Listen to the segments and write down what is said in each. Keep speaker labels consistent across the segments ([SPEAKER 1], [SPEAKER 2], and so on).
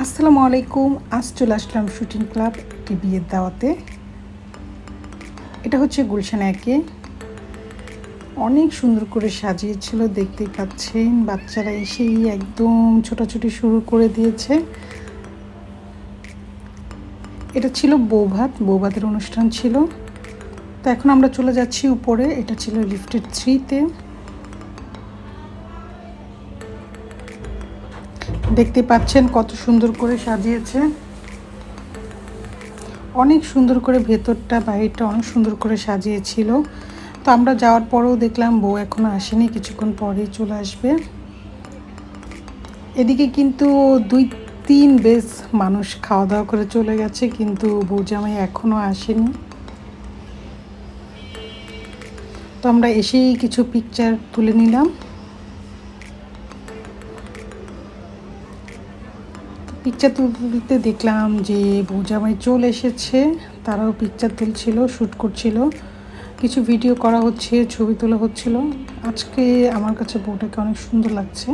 [SPEAKER 1] আসসালামু আলাইকুম। আজ চলে আসলাম শুটিং ক্লাব একটি বিয়ের দাওয়াতে। এটা হচ্ছে গুলশান একে। অনেক সুন্দর করে সাজিয়েছিল, দেখতেই পাচ্ছেন। বাচ্চারা এসেই একদম ছোটাছুটি শুরু করে দিয়েছে। এটা ছিল বৌভাতের অনুষ্ঠান ছিল। তো এখন আমরা চলে যাচ্ছি উপরে। এটা ছিল লিফটেড 3-তে। দেখতে পাচ্ছেন কত সুন্দর করে সাজিয়েছে। অনেক সুন্দর করে ভেতরটা বাইরেটা অনেক সুন্দর করে সাজিয়েছিল। তো আমরা যাওয়ার পরেও দেখলাম বউ এখনও আসেনি, কিছুক্ষণ পরেই চলে আসবে। এদিকে কিন্তু 2-3 বেশ মানুষ খাওয়া দাওয়া করে চলে গেছে, কিন্তু বউ জামাই এখনও আসেনি। তো আমরা এসেই কিছু পিকচার তুলে নিলাম। পিকচার তুলতে দেখলাম যে বউ জামাই চলে এসেছে, তারাও পিকচার তুলছিল, শ্যুট করছিল, কিছু ভিডিও করা হচ্ছে, ছবি তোলা হচ্ছিল। আজকে আমার কাছে বউটাকে অনেক সুন্দর লাগছে।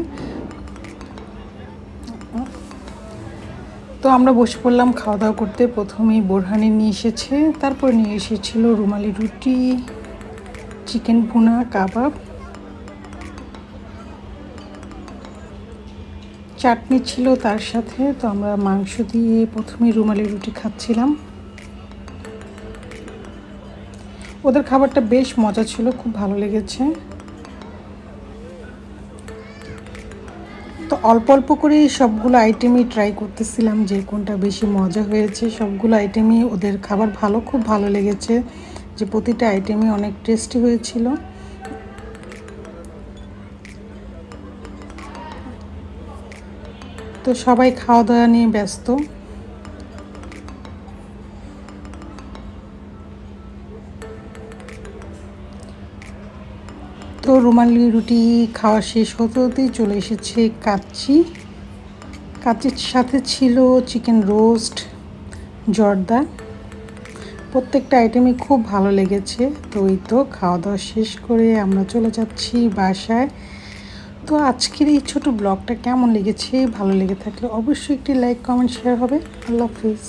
[SPEAKER 1] তো আমরা বসে পড়লাম খাওয়া দাওয়া করতে। প্রথমেই বোরহানি নিয়ে এসেছে, তারপর নিয়ে এসেছিল রুমালি রুটি, চিকেন ভুনা, কাবাব, চাটনি ছিল তার সাথে। তো আমরা মাংস দিয়ে প্রথমে রুমালি রুটি খাচ্ছিলাম। ওদের খাবারটা বেশ মজা ছিল, খুব ভালো লেগেছে। তো অল্প অল্প করে সবগুলো আইটেমই ট্রাই করতেছিলাম যে কোনটা বেশি মজা হয়েছে। সবগুলো আইটেমই ওদের খাবার খুব ভালো লেগেছে, যে প্রতিটা আইটেমই অনেক টেস্টি হয়েছিল। তো সবাই খাওয়া দাওয়া নিয়ে ব্যস্ত। তো রুমালি রুটি খাওয়া শেষ হতে হতেই চলে এসেছে কাচ্চির সাথে ছিল চিকেন রোস্ট, জর্দা। প্রত্যেকটা আইটেমই খুব ভালো লেগেছে। তো এই তো খাওয়া দাওয়া শেষ করে আমরা চলে যাচ্ছি বাসায়। তো আজকের এই ছোট ব্লগটা কেমন লেগেছে? ভালো লেগে থাকলে অবশ্যই একটি লাইক, কমেন্ট, শেয়ার হবে। আল্লাহ হাফিজ।